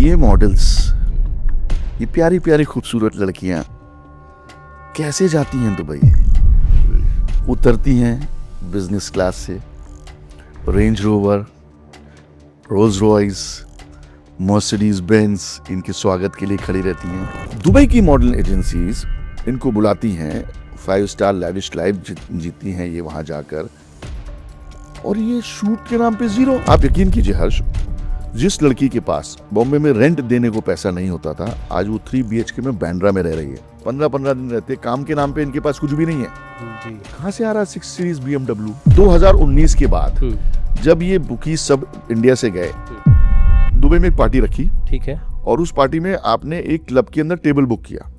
ये मॉडल्स, ये प्यारी प्यारी खूबसूरत लड़कियां कैसे जाती हैं दुबई? उतरती हैं बिजनेस क्लास से, range rover, Rolls Royce, Mercedes Benz इनके स्वागत के लिए खड़ी रहती हैं। दुबई की मॉडल एजेंसीज इनको बुलाती हैं, 5 स्टार लैविश लाइफ जीती हैं ये वहां जाकर, और ये शूट के नाम पे जीरो। आप यकीन कीजिए हर्ष, जिस लड़की के पास बॉम्बे में रेंट देने को पैसा नहीं होता था, आज वो 3 BHK में बैंड्रा में रह रही है। 15-15 दिन रहते, काम के नाम पे इनके पास कुछ भी नहीं है जी। कहां से आ रहा है 6 सीरीज BMW? 2019 के बाद जब ये बुकी सब इंडिया से गए, दुबई में एक पार्टी रखी, ठीक है, और उस पार्टी में आपने एक क्लब के अंदर टेबल बुक किया।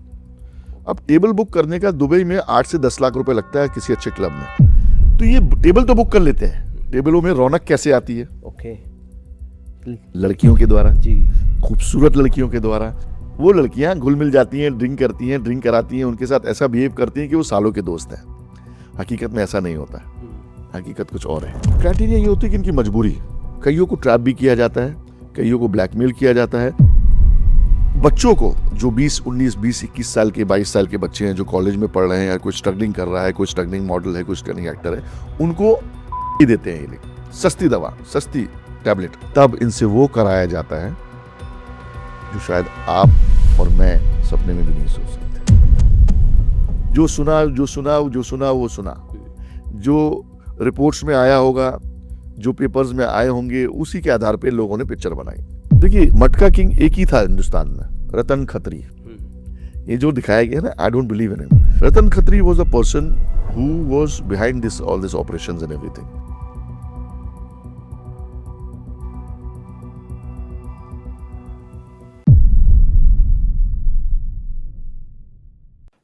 अब टेबल बुक करने का दुबई में 8 से 10 लाख रुपए लगता है किसी अच्छे क्लब में, तो ये टेबल तो बुक कर लेते हैं। टेबलों में रौनक कैसे आती है? ओके, लड़कियों के द्वारा जी, खूबसूरत लड़कियों के द्वारा। वो लड़कियां घुल मिल जाती हैं, ड्रिंक करती हैं, ड्रिंक कराती हैं, उनके साथ ऐसा बिहेव करती हैं कि वो सालों के दोस्त हैं। हकीकत में ऐसा नहीं होता है, हकीकत कुछ और है। क्राइटेरिया ये होती है कि इनकी मजबूरी, कईयों को ट्रैप भी किया जाता है, कईयों को ब्लैकमेल किया जाता है। बच्चों को जो 20-21 साल के 22 साल के बच्चे हैं जो कॉलेज में पढ़ रहे हैं, या कोई स्ट्रगलिंग कर रहा है, कोई स्ट्रगलिंग मॉडल है, कोई स्ट्रगलिंग एक्टर है, उनको देते हैं ये सस्ती दवा, सस्ती टैबलेट। तब इनसे वो कराया जाता है जो शायद आप और मैं सपने में भी नहीं सोच सकते। जो सुना, जो रिपोर्ट्स में आया होगा, जो पेपर्स में आए होंगे, उसी के आधार पे लोगों ने पिक्चर बनाई। देखिए, मटका किंग एक ही था हिंदुस्तान में, रतन खत्री। ये जो दिखाया गया ना, I don't believe in him. Ratan Khatri was a person who was behind this all this operations and everything.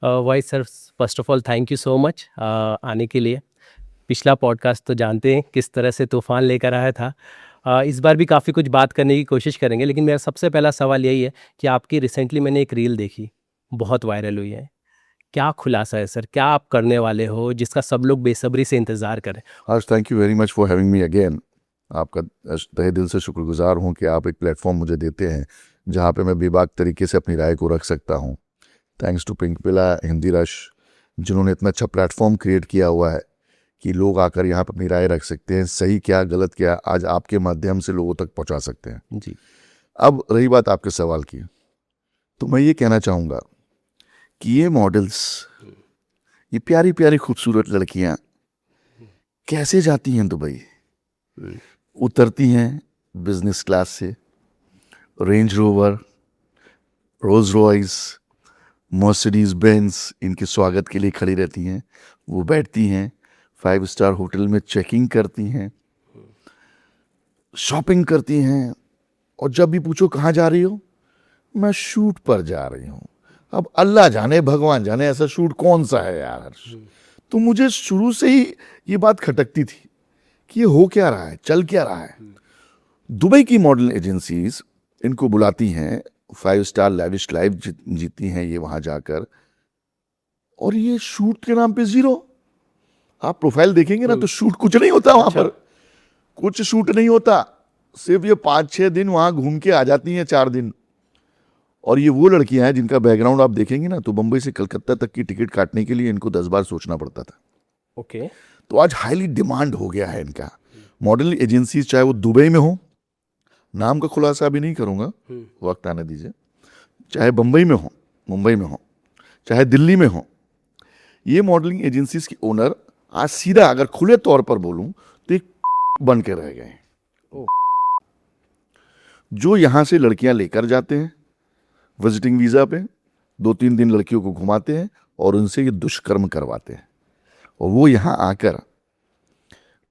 Vice sir, first of all thank you so much आने के लिए। पिछला पॉडकास्ट तो जानते हैं किस तरह से तूफान लेकर आया था। इस बार भी काफ़ी कुछ बात करने की कोशिश करेंगे, लेकिन मेरा सबसे पहला सवाल यही है कि आपकी रिसेंटली मैंने एक रील देखी, बहुत वायरल हुई है। क्या खुलासा है सर, क्या आप करने वाले हो जिसका सब लोग बेसब्री से इंतज़ार करें? Harsh, thank you very much for having me again. आपका तहे दिल से शुक्रगुजार हूँ कि आप एक प्लेटफॉर्म मुझे देते हैं जहाँ पे मैं बेबाक तरीके से अपनी राय को रख सकता हूँ। थैंक्स टू पिंक पिला, हिंदी रश, जिन्होंने इतना अच्छा प्लेटफॉर्म क्रिएट किया हुआ है कि लोग आकर यहाँ पर अपनी राय रख सकते हैं, सही क्या गलत क्या, आज आपके माध्यम से लोगों तक पहुँचा सकते हैं जी। अब रही बात आपके सवाल की, तो मैं ये कहना चाहूँगा कि ये मॉडल्स, ये प्यारी प्यारी खूबसूरत लड़कियाँ कैसे जाती हैं दुबई? उतरती हैं बिजनेस क्लास से, range rover, Rolls Royce, Mercedes Benz इनके स्वागत के लिए खड़ी रहती हैं। वो बैठती हैं, 5 स्टार होटल में चेकिंग करती हैं, शॉपिंग करती हैं, और जब भी पूछो कहाँ जा रही हो, मैं शूट पर जा रही हूँ। अब अल्लाह जाने, भगवान जाने ऐसा शूट कौन सा है यार। तो मुझे शुरू से ही ये बात खटकती थी कि ये हो क्या रहा है, चल क्या रहा है। दुबई की मॉडल एजेंसीज इनको बुलाती हैं, 5 स्टार लैविश लाइफ जीती हैं ये वहां जाकर, और ये शूट के नाम पे जीरो। आप प्रोफाइल देखेंगे ना तो शूट कुछ नहीं होता वहां पर, कुछ शूट नहीं होता। सिर्फ ये 5-6 दिन वहां घूम के आ जाती हैं, 4 दिन। और ये वो लड़कियां हैं जिनका बैकग्राउंड आप देखेंगे ना तो बंबई से कलकत्ता तक की टिकट काटने के लिए इनको 10 बार सोचना पड़ता था। ओके, तो आज हाईली डिमांड हो गया है इनका। मॉडल एजेंसीज चाहे वो दुबई में हो, नाम का खुलासा भी नहीं करूंगा, वक्त आने दीजिए, चाहे बंबई में हो, मुंबई में हो, चाहे दिल्ली में हो, ये मॉडलिंग एजेंसीज के ओनर आज सीधा अगर खुले तौर पर बोलूं तो एक बन के रह गए। जो यहां से लड़कियां लेकर जाते हैं विजिटिंग वीजा पे, 2-3 दिन लड़कियों को घुमाते हैं और उनसे ये दुष्कर्म करवाते हैं, और वो यहां आकर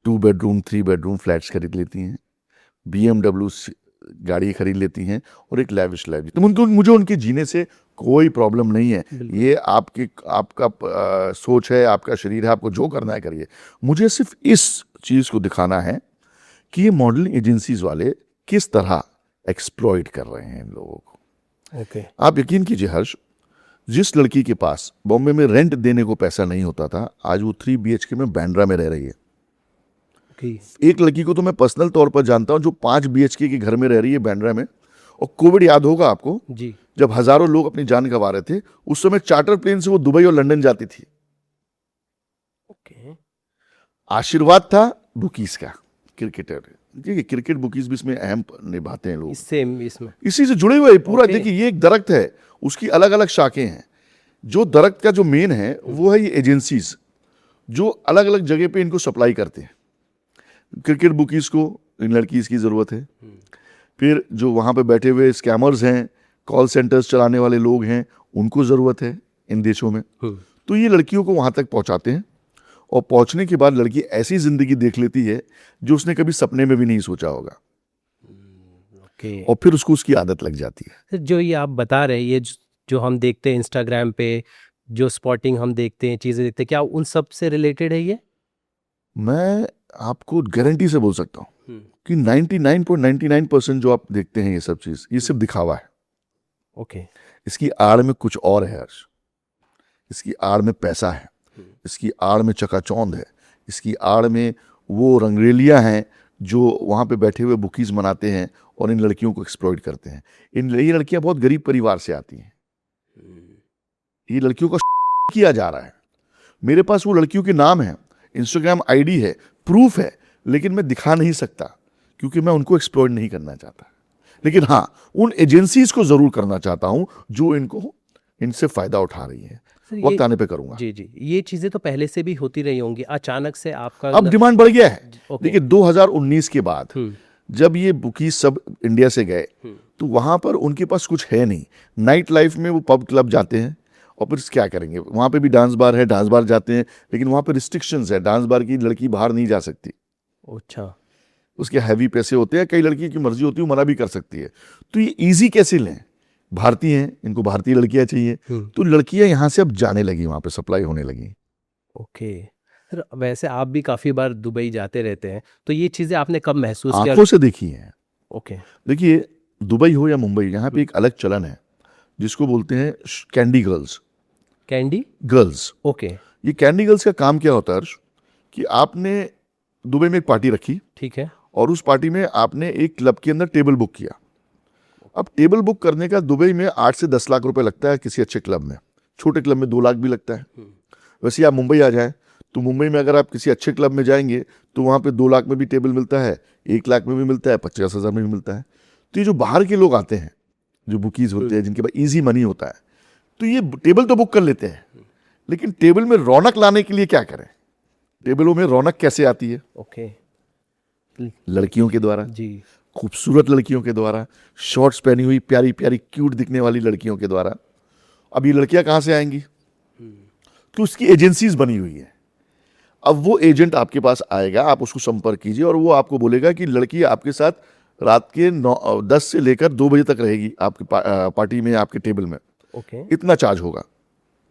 2 बेडरूम 3 बेडरूम फ्लैट्स खरीद लेती हैं, BMW गाड़ी खरीद लेती हैं, और एक लैविश लाइफ। तो मुझे उनके जीने से कोई प्रॉब्लम नहीं है। ये आपका सोच है, आपका शरीर है, आपको जो करना है करिए। मुझे सिर्फ इस चीज़ को दिखाना है कि ये मॉडलिंग एजेंसीज वाले किस तरह एक्सप्लॉइट कर रहे हैं इन लोगों को। आप यकीन कीजिए हर्ष, जिस लड़की के पास बॉम्बे में रेंट देने को पैसा नहीं होता था, आज वो 3 BHK में बैंड्रा में रह रही है। एक लड़की को तो मैं पर्सनल तौर पर जानता हूं जो 5 BHK के घर में रह रही है बैंड्रा में, और कोविड याद होगा आपको, जी जब हजारों लोग अपनी जान गंवा रहे थे, उस समय चार्टर प्लेन से वो दुबई और लंदन जाती थी। ओके आशीर्वाद था बुकीज का, क्रिकेटर। देखिए क्रिकेट बुकीज भी इसमें अहम निभाते हैं लोग, इसमें इसी से जुड़े हुए हैं पूरा। Okay. देखिए ये एक दरख्त है, उसकी अलग अलग शाखें हैं। जो दरख्त का जो मेन है वो है ये एजेंसीज, जो अलग अलग जगह पे इनको सप्लाई करते हैं। क्रिकेट बुकीज को इन लड़कीज की जरूरत है, फिर जो वहां पे बैठे हुए स्कैमर्स हैं, कॉल सेंटर्स चलाने वाले लोग हैं, उनको जरूरत है इन देशों में। तो ये लड़कियों को वहां तक पहुंचाते हैं, और पहुंचने के बाद लड़की ऐसी जिंदगी देख लेती है जो उसने कभी सपने में भी नहीं सोचा होगा, ओके। और फिर उसको उसकी आदत लग जाती है। जो ये आप बता रहे हैं, ये जो हम देखते हैं इंस्टाग्राम पे, जो स्पॉटिंग हम देखते हैं, चीज़ें देखते हैं, क्या उन सब से रिलेटेड है ये? मैं आपको गारंटी से बोल सकता हूँ कि 99.99% जो आप देखते हैं ये सब चीज, ये सिर्फ दिखावा है। ओके इसकी आड़ में कुछ और है हर्ष। इसकी आड़ में पैसा है, इसकी आड़ में चकाचौंध है, इसकी आड़ में वो रंगरेलियां हैं जो वहाँ पे बैठे हुए बुकीज मनाते हैं और इन लड़कियों को एक्सप्लॉइट करते हैं। ये लड़कियां बहुत गरीब परिवार से आती हैं, ये लड़कियों का किया जा रहा है। मेरे पास वो लड़कियों के नाम है, इंस्टाग्राम आईडी है, प्रूफ है, लेकिन मैं दिखा नहीं सकता क्योंकि मैं उनको एक्सप्लॉइट नहीं करना चाहता। लेकिन हाँ, उन एजेंसीज को जरूर करना चाहता हूं जो इनसे फायदा उठा रही है। वक्त आने पे करूंगा। जी जी, ये चीज़ें तो पहले से भी होती रही होंगी, अचानक से आपका अब डिमांड बढ़ गया है। ओके। देखिए 2019 के बाद जब ये बुकीज सब इंडिया से गए तो वहां पर उनके पास कुछ है नहीं। नाइट लाइफ में वो पब क्लब जाते हैं, और फिर क्या करेंगे? वहां पे भी डांस बार है, डांस बार जाते हैं, लेकिन वहां पे रिस्ट्रिक्शंस है। डांस बार की लड़की बाहर नहीं जा सकती, अच्छा, उसके हैवी पैसे होते हैं। कई लड़की की मर्जी होती है, वो मना भी कर सकती है। तो ये इजी कैसे लें? भारतीय हैं, इनको भारतीय लड़कियां चाहिए, तो लड़कियां यहाँ से अब जाने लगी, वहां पे सप्लाई होने लगी। ओके सर, वैसे आप भी काफ़ी बार दुबई जाते रहते हैं, तो ये चीज़ें आपने कब महसूस किया? आंखों से देखी है। ओके देखिए दुबई हो या मुंबई, यहाँ पे एक अलग चलन है जिसको बोलते हैं candy girls. Candy girls, okay ये कैंडी गर्ल्स का काम क्या होता है हर्ष, कि आपने दुबई में एक पार्टी रखी, ठीक है, और उस पार्टी में आपने एक क्लब के अंदर टेबल बुक किया। अब टेबल बुक करने का दुबई में 8 से 10 लाख रुपए लगता है किसी अच्छे क्लब में, छोटे क्लब में 2 लाख भी लगता है। वैसे आप मुंबई आ जाएं तो मुंबई में अगर आप किसी अच्छे क्लब में जाएंगे तो वहाँ पे 2 लाख में भी टेबल मिलता है, 1 लाख में भी मिलता है, 50,000 में भी मिलता है। तो ये जो बाहर के लोग आते हैं, जो बुकीज होते हैं, जिनके पास ईजी मनी होता है, तो ये टेबल तो बुक कर लेते हैं, लेकिन टेबल में रौनक लाने के लिए क्या करें? टेबलों में रौनक कैसे आती है? ओके लड़कियों के द्वारा, जी, खूबसूरत लड़कियों के द्वारा, शॉर्ट्स पहनी हुई प्यारी प्यारी क्यूट दिखने वाली लड़कियों के द्वारा। अब ये लड़कियां कहाँ से आएंगी? तो उसकी एजेंसीज बनी हुई है। अब वो एजेंट आपके पास आएगा, आप उसको संपर्क कीजिए, और वो आपको बोलेगा कि लड़की आपके साथ रात के 10 से लेकर 2 बजे तक रहेगी आपके पार्टी में, आपके टेबल में। ओके इतना चार्ज होगा।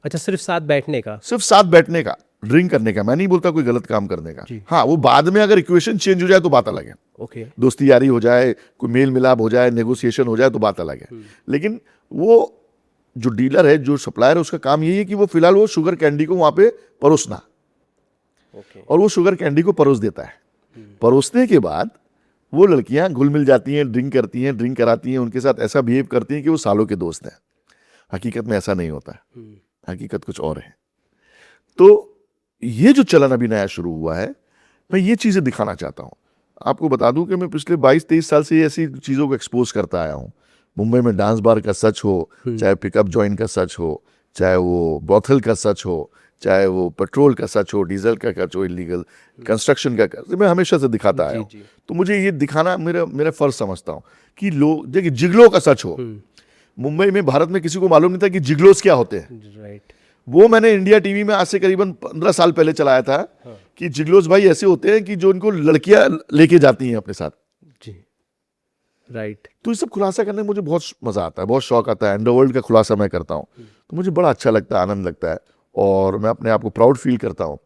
अच्छा, सिर्फ साथ बैठने का? सिर्फ साथ बैठने का, ड्रिंक करने का। मैं नहीं बोलता कोई गलत काम करने का। जी। हाँ, वो बाद में अगर इक्वेशन चेंज हो जाए तो बात अलग है, ओके दोस्ती यारी हो जाए, कोई मेल मिलाप हो जाए, नेगोशिएशन हो जाए तो बात अलग है। लेकिन वो जो डीलर है, जो सप्लायर है, उसका काम यही है कि वो फिलहाल वो शुगर कैंडी को वहां पे परोसना, ओके और वो शुगर कैंडी को परोस देता है। परोसने के बाद वो लड़कियां घुल मिल जाती हैं, ड्रिंक करती हैं, ड्रिंक कराती हैं, उनके साथ ऐसा बिहेव करती हैं कि वो सालों के दोस्त हैं। हकीकत में ऐसा नहीं होता है, हकीकत कुछ और है। तो ये जो चलन अभी नया शुरू हुआ है, मैं ये चीजें दिखाना चाहता हूँ। आपको बता दूं कि मैं पिछले 22-23 साल से ऐसी चीजों को एक्सपोज करता आया हूँ। मुंबई में डांस बार का सच हो, चाहे पिकअप जॉइंट का सच हो, चाहे वो ब्रॉथल का सच हो, चाहे वो पेट्रोल का सच हो, डीजल का सच हो, इलीगल कंस्ट्रक्शन का मैं हमेशा से दिखाता आया हूँ। तो मुझे ये दिखाना मेरा फर्ज समझता हूँ कि लोग देखिए, जिगलो का सच हो। मुंबई में, भारत में किसी को मालूम नहीं था कि जिगलोस क्या होते हैं। राइट, वो मैंने इंडिया टीवी में आज से करीबन 15 साल पहले चलाया था। कि जिगलोस भाई ऐसे होते हैं कि जो उनको लड़कियां लेके जाती हैं अपने साथ। जी, राइट। तो ये सब खुलासा करने में मुझे बहुत मजा आता है, बहुत शौक आता है। अंडरवर्ल्ड का खुलासा मैं करता हूँ, तो मुझे बड़ा अच्छा लगता है, आनंद लगता है, और मैं अपने आप को प्राउड फील करता हूँ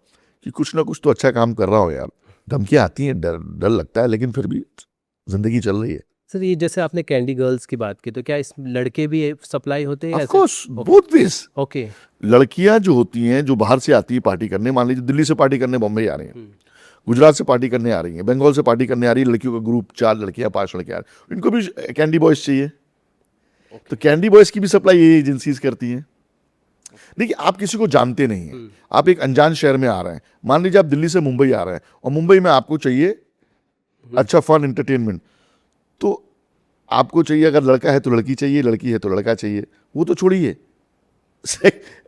कि कुछ ना कुछ तो अच्छा काम कर रहा हूँ यार। धमकियां आती हैं, डर लगता है, लेकिन फिर भी जिंदगी चल रही है। सर, ये जैसे आपने कैंडी गर्ल्स की बात की, तो क्या इस लड़के भी सप्लाई होते हैं? Of course, both ways. Okay, लड़कियां जो होती हैं, जो बाहर से आती है पार्टी करने, मान लीजिए दिल्ली से पार्टी करने बॉम्बे आ रही हैं, गुजरात से पार्टी करने आ रही हैं, बंगाल से पार्टी करने आ रही है, लड़कियों का ग्रुप 4 लड़कियां 5 लड़कियां आ रही हैं, इनको भी कैंडी बॉयज चाहिए। तो कैंडी बॉयज की भी सप्लाई ये एजेंसीज करती हैं। देखिए, आप किसी को जानते नहीं हैं, आप एक अनजान शहर में आ रहे हैं, मान लीजिए आप दिल्ली से मुंबई आ रहे हैं और मुंबई में आपको चाहिए अच्छा फन एंटरटेनमेंट, तो आपको चाहिए, अगर लड़का है तो लड़की चाहिए, लड़की है तो लड़का चाहिए, वो तो छोड़िए,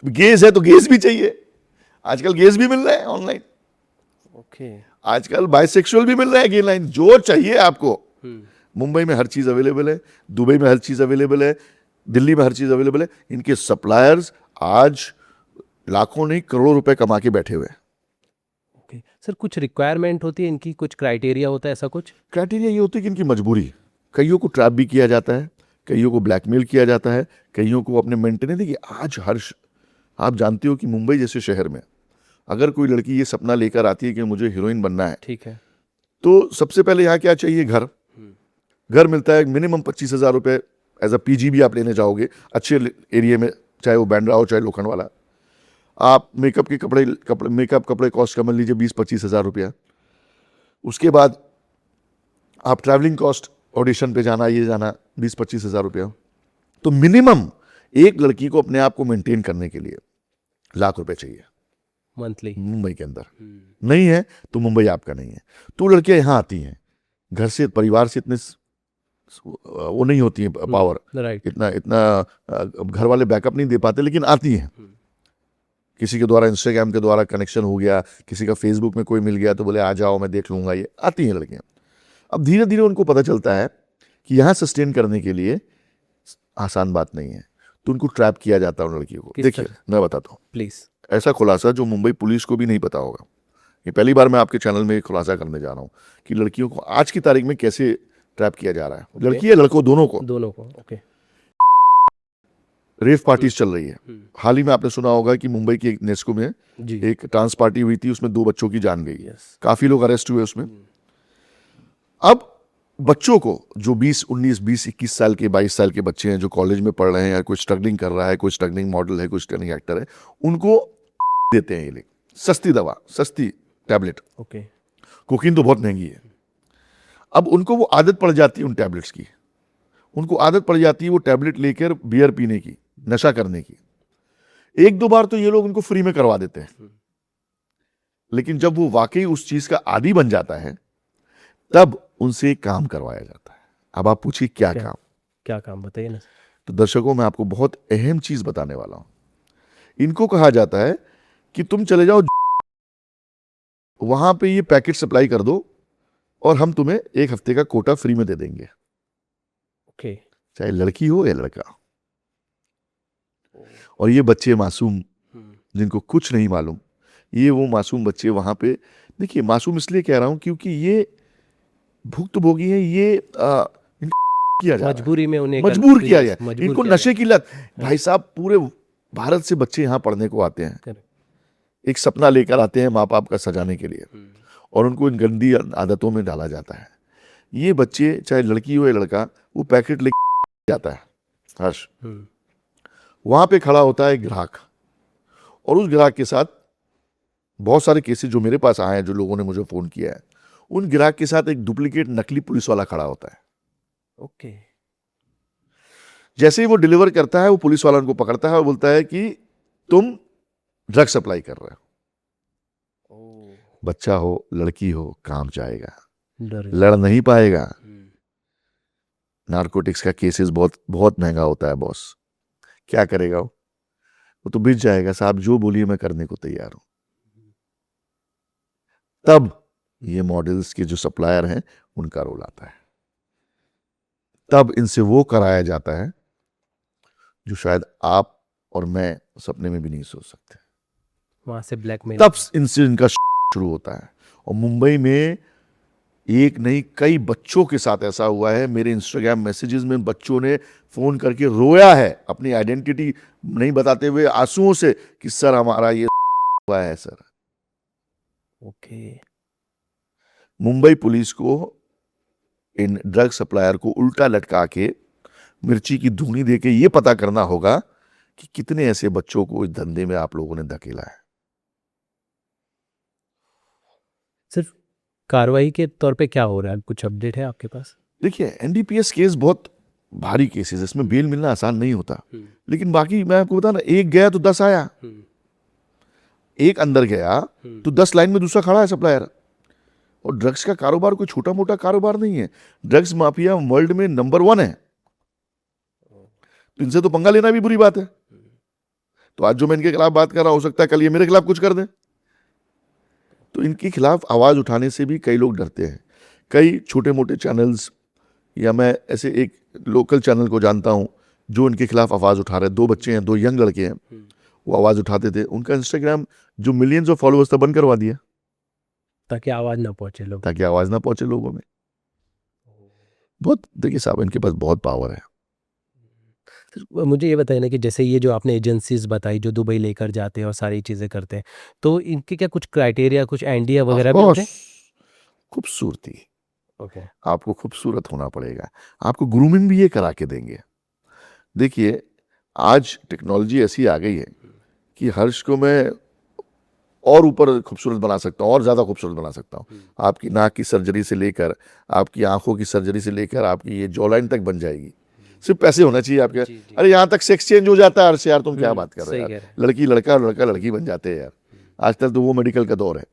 गेज है तो गेज भी चाहिए, आजकल गेज भी मिल रहे हैं ऑनलाइन, ओके। आजकल बाइसेक्सुअल भी मिल रहे हैं, गे लाइन, जो चाहिए आपको। मुंबई में हर चीज अवेलेबल है, दुबई में हर चीज अवेलेबल है, दिल्ली में हर चीज अवेलेबल है। इनके सप्लायर्स आज लाखों नहीं करोड़ों रुपए कमा के बैठे हुए हैं। ओके सर, कुछ रिक्वायरमेंट होती है इनकी, कुछ क्राइटेरिया होता है, ऐसा कुछ? क्राइटेरिया ये होती है कि इनकी मजबूरी, कईयों को ट्रैप भी किया जाता है, कईयों को ब्लैकमेल किया जाता है, कईयों को अपने मेंटेन। देखिए, आज आप जानते हो कि मुंबई जैसे शहर में अगर कोई लड़की ये सपना लेकर आती है कि मुझे हीरोइन बनना है, ठीक है, तो सबसे पहले यहाँ क्या चाहिए? घर मिलता है मिनिमम 25,000 रुपए। एज अ पीजी भी आप लेने जाओगे अच्छे एरिया में, चाहे वो बैंड्रा हो चाहे लोखंड वाला, आप मेकअप के कपड़े कॉस्ट समझ लीजिए 20-25,000 रुपया। उसके बाद आप ट्रैवलिंग कॉस्ट, ऑडिशन पे जाना, ये जाना, 20-25,000 रुपया। तो मिनिमम एक लड़की को अपने आप को मेंटेन करने के लिए लाख रुपए चाहिए मंथली मुंबई के अंदर। नहीं है तो मुंबई आपका नहीं है। तो लड़कियां यहाँ आती हैं, घर से, परिवार से इतने वो नहीं होती है पावर, राइट, इतना घर वाले बैकअप नहीं दे पाते, लेकिन आती हैं। किसी के द्वारा, इंस्टाग्राम के द्वारा कनेक्शन हो गया, किसी का फेसबुक में कोई मिल गया तो बोले आ जाओ मैं देख लूंगा, ये आती हैं लड़कियां। अब धीरे धीरे उनको पता चलता है कि यहाँ सस्टेन करने के लिए आसान बात नहीं है, तो उनको ट्रैप किया जाता है उन लड़कियों को। देखिए, मैं बताता हूँ प्लीज। ऐसा खुलासा जो मुंबई पुलिस को भी नहीं पता होगा, ये पहली बार मैं आपके चैनल में खुलासा करने जा रहा हूँ कि लड़कियों को आज की तारीख में कैसे ट्रैप किया जा रहा है। लड़की या लड़कों दोनों को ओके। रेव पार्टीज चल रही है। हाल ही में आपने सुना होगा कि मुंबई की एक नेस्को में जी, एक डांस पार्टी हुई थी, उसमें 2 बच्चों की जान गई। यस, काफी लोग अरेस्ट हुए उसमें। अब बच्चों को जो 20-21 साल के, 22 साल के बच्चे हैं जो कॉलेज में पढ़ रहे हैं, या कोई स्ट्रगलिंग कर रहा है, कोई स्ट्रगलिंग मॉडल है, कोई स्ट्रगलिंग एक्टर है, उनको देते हैं ये लोग सस्ती दवा, सस्ती टैबलेट। ओके, कोकीन तो बहुत महंगी है। अब उनको वो आदत पड़ जाती है उन टैबलेट्स की, उनको आदत पड़ जाती है वो टैबलेट लेकर बियर पीने की, नशा करने की। 1-2 बार तो ये लोग उनको फ्री में करवा देते हैं, लेकिन जब वो वाकई उस चीज का आदी बन जाता है तब उनसे काम करवाया जाता है। अब आप पूछिए क्या काम? क्या काम बताइए ना। तो दर्शकों, मैं आपको बहुत अहम चीज बताने वाला हूं। इनको कहा जाता है कि तुम चले जाओ वहां पे ये पैकेट सप्लाई कर दो और हम तुम्हें 1 हफ्ते का कोटा फ्री में दे देंगे, ओके। चाहे लड़की हो या लड़का। और ये बच्चे मासूम, जिनको कुछ नहीं मालूम, ये वो मासूम बच्चे वहां पे, देखिए मासूम इसलिए कह रहा हूं क्योंकि ये भुक्तभोगी है, ये किया जा रहा है, मजबूरी में उन्हें मजबूर किया गया, मजबूर इनको किया नशे की लत। भाई साहब, पूरे भारत से बच्चे यहाँ पढ़ने को आते हैं, Correct. एक सपना लेकर आते हैं माँ बाप का सजाने के लिए, और उनको इन गंदी आदतों में डाला जाता है। ये बच्चे, चाहे लड़की हो या लड़का, वो पैकेट लेके जाता है हर्ष, वहां पे खड़ा होता है ग्राहक, और उस ग्राहक के साथ बहुत सारे केसेस जो मेरे पास आए हैं, जो लोगों ने मुझे फोन किया है, उन ग्राहक के साथ एक डुप्लीकेट नकली पुलिस वाला खड़ा होता है। ओके। जैसे ही वो डिलीवर करता है, वो पुलिस वाला उनको पकड़ता है और बोलता है कि तुम ड्रग सप्लाई कर रहे हो। बच्चा हो, लड़की हो, काम जाएगा, लड़ नहीं पाएगा। नारकोटिक्स का केसेस बहुत बहुत महंगा होता है बॉस, क्या करेगा वो तो बिक जाएगा। साहब जो बोलिए मैं करने को तैयार हूं। तब ये मॉडल्स के जो सप्लायर हैं उनका रोल आता है, तब इनसे वो कराया जाता है जो शायद आप और मैं सपने में भी नहीं सोच सकते। वहां से ब्लैकमेल, तब इनसे इनका शुरू होता है। और मुंबई में एक नहीं कई बच्चों के साथ ऐसा हुआ है। मेरे इंस्टाग्राम मैसेजेस में बच्चों ने फोन करके रोया है, अपनी आइडेंटिटी नहीं बताते हुए आंसुओं से, कि सर हमारा ये हुआ है सर। ओके। मुंबई पुलिस को इन ड्रग सप्लायर को उल्टा लटका के मिर्ची की धुनी देके ये पता करना होगा कि कितने ऐसे बच्चों को इस धंधे में आप लोगों ने धकेला है। सिर्फ कार्रवाई के तौर पे क्या हो रहा है, कुछ अपडेट है आपके पास? देखिए, एनडीपीएस केस बहुत भारी केसेस, इसमें बेल मिलना आसान नहीं होता। लेकिन बाकी मैं आपको बता ना, एक गया तो 10 आया, एक अंदर गया तो 10 लाइन में दूसरा खड़ा है सप्लायर। और ड्रग्स का कारोबार कोई छोटा मोटा कारोबार नहीं है। ड्रग्स माफिया वर्ल्ड में नंबर 1 है, तो इनसे तो पंगा लेना भी बुरी बात है। तो आज जो मैं इनके खिलाफ बात कर रहा हूं, हो सकता है कल ये मेरे खिलाफ कुछ कर दें। तो इनके खिलाफ आवाज उठाने से भी कई लोग डरते हैं। कई छोटे मोटे चैनल्स, या मैं ऐसे एक लोकल चैनल को जानता हूं जो इनके खिलाफ आवाज उठा रहे हैं। 2 बच्चे हैं, 2 यंग लड़के हैं, वो आवाज उठाते थे। उनका इंस्टाग्राम जो मिलियंस ऑफ फॉलोअर्स था बंद करवा दिया, ताकि आवाज ना पहुंचे लोग, ताकि आवाज ना पहुंचे लोगों में। बहुत, देखिए साहब, इनके पास बहुत पावर है। मुझे ये बताइए ना कि जैसे ये जो आपने एजेंसीज बताई जो दुबई लेकर जाते हैं और सारी चीज़ें करते हैं, तो इनके क्या कुछ क्राइटेरिया, कुछ एनडीए वगैरह भी होते हैं? खूबसूरती, ओके। आपको खूबसूरत होना पड़ेगा। आपको ग्रूमिंग भी ये करा के देंगे। देखिए, आज टेक्नोलॉजी ऐसी आ गई है कि हर्ष को मैं और ऊपर खूबसूरत बना सकता हूँ, और ज़्यादा खूबसूरत बना सकता हूँ। आपकी नाक की सर्जरी से लेकर, आपकी आंखों की सर्जरी से लेकर, आपकी ये जॉलाइन तक बन जाएगी। सिर्फ पैसे होना चाहिए आपके। अरे यहाँ तक सेक्स चेंज हो जाता है हर्ष, यार तुम क्या बात कर रहे हो यार। लड़की लड़का, लड़का लड़की बन जाते हैं यार। आजकल तो वो मेडिकल का दौर है।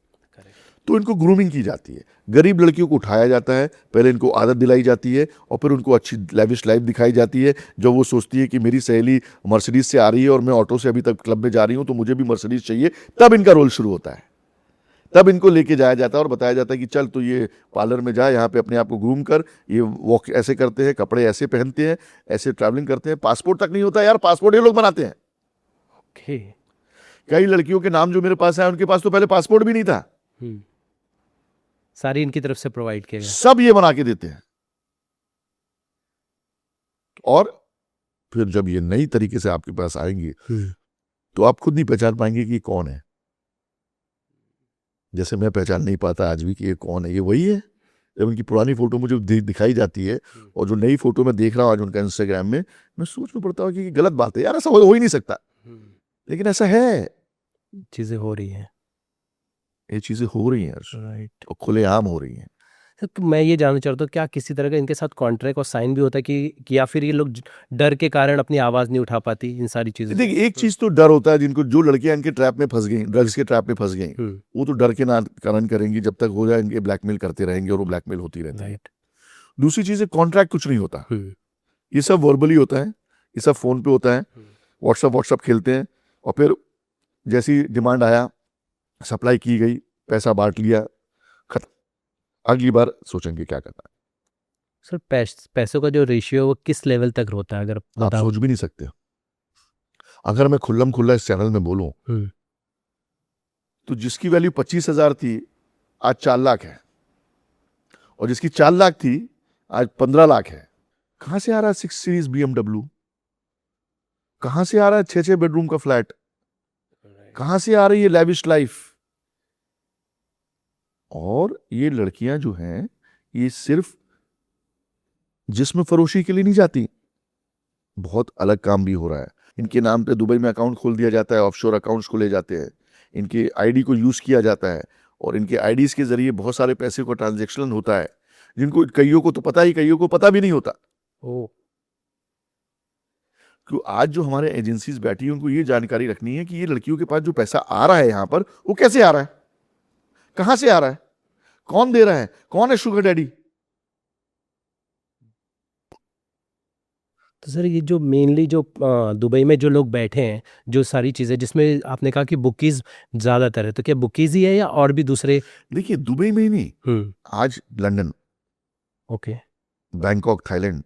तो इनको ग्रूमिंग की जाती है। गरीब लड़कियों को उठाया जाता है, पहले इनको आदत दिलाई जाती है, और फिर उनको अच्छी लेविश लाइफ दिखाई जाती है। जो वो सोचती है कि मेरी सहेली मर्सिडीज से आ रही है और मैं ऑटो से अभी तक क्लब में जा रही हूँ, तो मुझे भी मर्सिडीज चाहिए। तब इनका रोल शुरू होता है। तब इनको लेके जाया जाता है और बताया जाता है कि चल तो ये पार्लर में जा, यहाँ पे अपने आप को ग्रूम कर, ये वॉक ऐसे करते हैं, कपड़े ऐसे पहनते हैं, ऐसे ट्रैवलिंग करते हैं। पासपोर्ट तक नहीं होता यार, पासपोर्ट ये लोग बनाते हैं। ओके। कई लड़कियों के नाम जो मेरे पास आए, उनके पास तो पहले पासपोर्ट भी नहीं था। सारी इनकी तरफ से प्रोवाइड किया गया, सब ये बना के देते हैं। और फिर जब ये नई तरीके से आपके पास आएंगे तो आप खुद नहीं पहचान पाएंगे कि कौन है। जैसे मैं पहचान नहीं पाता आज भी कि ये कौन है। ये वही है। जब उनकी पुरानी फोटो मुझे दिखाई जाती है और जो नई फोटो मैं देख रहा हूँ आज उनका इंस्टाग्राम में, मैं सोच में पड़ता हूँ कि गलत बात है यार, ऐसा हो ही नहीं सकता। लेकिन ऐसा है, चीज़ें हो रही हैं। ये चीजें हो रही हैं राइट। और खुलेआम हो रही हैं। तो मैं ये जानना चाहता हूँ, क्या किसी तरह का इनके साथ कॉन्ट्रैक्ट और साइन भी होता है कि या फिर ये लोग डर के कारण अपनी आवाज़ नहीं उठा पाती इन सारी चीज़ों से? देखिए, एक चीज तो डर होता है। जिनको, जो लड़कियां इनके ट्रैप में फंस गई, ड्रग्स के ट्रैप में फंस गई, वो तो डर के ना कारण करेंगी। जब तक हो जाए इनके ब्लैकमेल करते रहेंगे और वो ब्लैकमेल होती रहती है। राइट। दूसरी चीज है, कॉन्ट्रैक्ट कुछ नहीं होता। ये सब वर्बली होता है, ये सब फोन पे होता है। व्हाट्सअप खेलते हैं और फिर जैसी डिमांड आया, सप्लाई की गई, पैसा बांट लिया, खत्म। अगली बार सोचेंगे क्या करना सर, पैसों का जो रेशियो वो किस लेवल तक होता है, अगर है। आप बताओ? सोच भी नहीं सकते। अगर मैं खुल्लम खुल्ला इस चैनल में बोलूं तो जिसकी वैल्यू 25,000 थी आज 4 लाख है, और जिसकी 4 लाख थी आज 15 लाख है। कहां से आ रहा है 6 सीरीज BMW? कहां से आ रहा है 6 बेडरूम का फ्लैट? कहां से आ रही है लैविश लाइफ? और ये लड़कियां जो हैं, ये सिर्फ जिस्म फरोशी के लिए नहीं जाती, बहुत अलग काम भी हो रहा है। इनके नाम पे दुबई में अकाउंट खोल दिया जाता है, ऑफशोर अकाउंट्स खोले जाते हैं, इनके आईडी को यूज किया जाता है, और इनके आईडीज के जरिए बहुत सारे पैसे का ट्रांजैक्शन होता है, जिनको कईयों को तो पता ही, कईयों को पता भी नहीं होता। क्यों आज जो हमारे एजेंसीज बैठी है, उनको ये जानकारी रखनी है कि ये लड़कियों के पास जो पैसा आ रहा है यहाँ पर, वो कैसे आ रहा है, कहां से आ रहा है, कौन दे रहा है, कौन है शुगर डैडी। तो सर, ये जो मेनली जो दुबई में जो लोग बैठे हैं, जो सारी चीज़ें जिसमें आपने कहा कि बुकीज़ ज़्यादातर है, तो क्या बुकीज़ ही है या और भी दूसरे? देखिए, दुबई में ही नहीं, आज लंदन, ओके। बैंकॉक, थाईलैंड,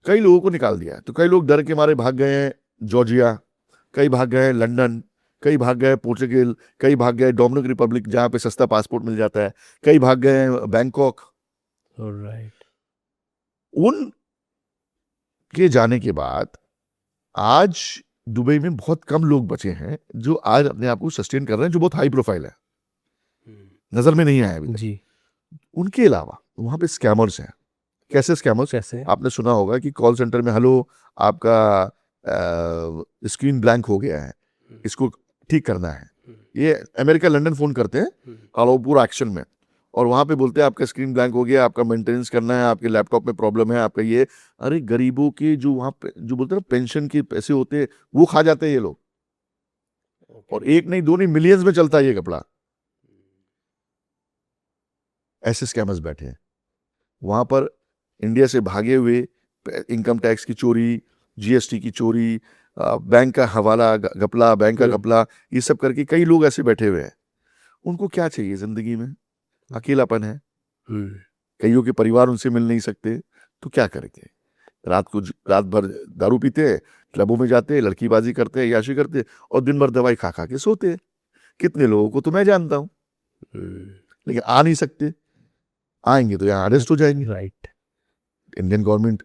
कई लोगों को निकाल दिया है। तो कई लोग डर के मारे भाग गए हैं जॉर्जिया, कई भाग गए लंदन, कई भाग गए पोर्चुगल, कई भाग गए डोमिनिक रिपब्लिक जहां पे सस्ता पासपोर्ट मिल जाता है, कई भाग गए बैंकॉक। राइट। उन के जाने के बाद आज दुबई में बहुत कम लोग बचे हैं जो आज अपने आप को सस्टेन कर रहे हैं, जो बहुत हाई प्रोफाइल है, नजर में नहीं आया अभी तक। जी। उनके अलावा वहां पे स्कैमर्स हैं। कैसे स्कैमर्स? कैसे? आपने सुना होगा कि कॉल सेंटर में, हेलो आपका स्क्रीन ब्लैंक हो गया है, इसको ठीक करना है। ये अमेरिका लंदन फोन करते हैं और वो पूरा एक्शन में, और वहां पे बोलते हैं आपका स्क्रीन ब्लैंक हो गया, आपका मेंटेनेंस करना है, आपके लैपटॉप में प्रॉब्लम है, आपका ये। अरे गरीबों के जो वहां पे जो बोलते हैं ना पेंशन के पैसे होते हैं, वो खा जाते हैं ये लोग। और एक नहीं दो नहीं, मिलियंस में चलता है ये कपड़ा। ऐसे स्कैमर्स बैठे हैं वहां पर, इंडिया से भागे हुए, इनकम टैक्स की चोरी, जीएसटी की चोरी, बैंक का हवाला घपला, बैंक का घपला, ये सब करके कई लोग ऐसे बैठे हुए हैं। उनको क्या चाहिए जिंदगी में? अकेलापन है, कईयों के परिवार उनसे मिल नहीं सकते, तो क्या करेंगे? रात भर दारू पीते हैं, क्लबों में जाते हैं, लड़कीबाजी करते हैं, याशी करते हैं, और दिन भर दवाई खा खा के सोते हैं। कितने लोगों को तो मैं जानता हूं, लेकिन आ नहीं सकते। आएंगे तो यहाँ अरेस्ट हो जाएंगे। राइट। इंडियन गवर्नमेंट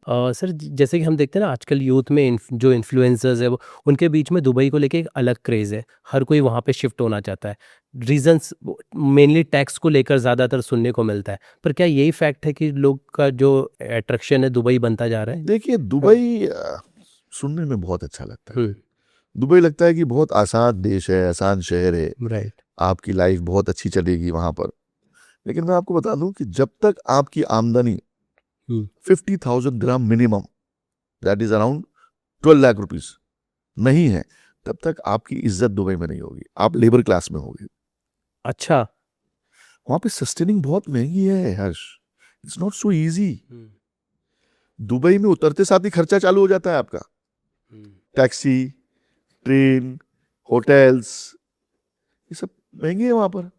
सर जैसे कि हम देखते हैं ना आजकल यूथ में जो इन्फ्लुएंसर्स है वो उनके बीच में दुबई को लेके एक अलग क्रेज़ है, हर कोई वहाँ पे शिफ्ट होना चाहता है। रीजंस मेनली टैक्स को लेकर ज़्यादातर सुनने को मिलता है, पर क्या यही फैक्ट है कि लोग का जो अट्रैक्शन है दुबई बनता जा रहा है? देखिए, दुबई सुनने में बहुत अच्छा लगता है। दुबई लगता है कि बहुत आसान देश है, आसान शहर है, राइट। आपकी लाइफ बहुत अच्छी चलेगी वहां पर। लेकिन मैं आपको बता दूं कि जब तक आपकी आमदनी 50,000 dirham minimum, that is around 12 lakh rupees नहीं है, तब तक आपकी इज्जत दुबई में नहीं होगी, आप लेबर क्लास में होगी। अच्छा। वहां पे सस्टेनिंग बहुत महंगी है Harsh, it's not so easy. Dubai में उतरते साथ ही खर्चा चालू हो जाता है आपका, टैक्सी, ट्रेन, होटल्स, ये सब महंगे हैं वहां पर।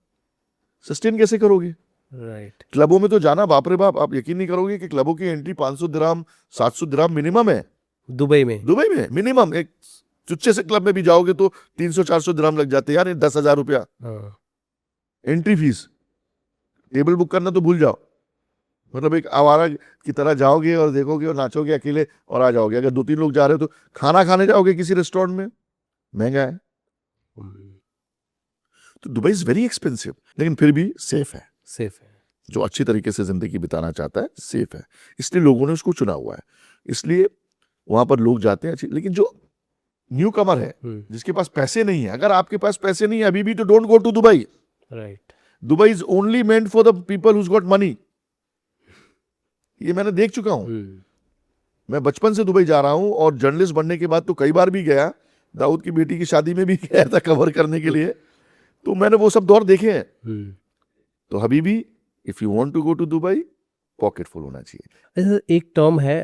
सस्टेन कैसे करोगे? राइट। क्लबों में तो जाना, बाप रे बाप, आप यकीन नहीं करोगे कि क्लबों की एंट्री 500 दिरहम 700 दिरहम मिनिमम है दुबई में। दुबई में। मिनिमम एक चुच्चे से क्लब में भी जाओगे तो 300-400 दिरहम लग जाते हैं यार, 10,000 रुपया एंट्री फीस। टेबल बुक करना तो भूल जाओ, मतलब एक आवारा की तरह जाओगे और देखोगे और नाचोगे अकेले और आ जाओगे। अगर 2-3 लोग जा रहे हो तो खाना खाने जाओगे किसी रेस्टोरेंट में, महंगा है। तो दुबई इज वेरी एक्सपेंसिव, लेकिन फिर भी सेफ है। सेफ है। जो अच्छी तरीके से जिंदगी बिताना चाहता है, सेफ है, इसलिए लोगों ने उसको चुना हुआ है, इसलिए वहां पर लोग जाते हैं अच्छी। लेकिन जो न्यू कमर है, जिसके पास पैसे नहीं है, अगर आपके पास पैसे नहीं है अभी भी, तो don't go to Dubai. Right. Dubai is only meant for the people who's got money. ये मैंने देख चुका हूं। मैं बचपन से दुबई जा रहा हूं, और जर्नलिस्ट बनने के बाद तो कई बार भी गया, दाऊद की बेटी की शादी में भी गया था कवर करने के लिए, तो मैंने वो सब दौर देखे हैं। तो हबीबी, if you want to go to Dubai, pocket full होना चाहिए। ऐसा एक टर्म है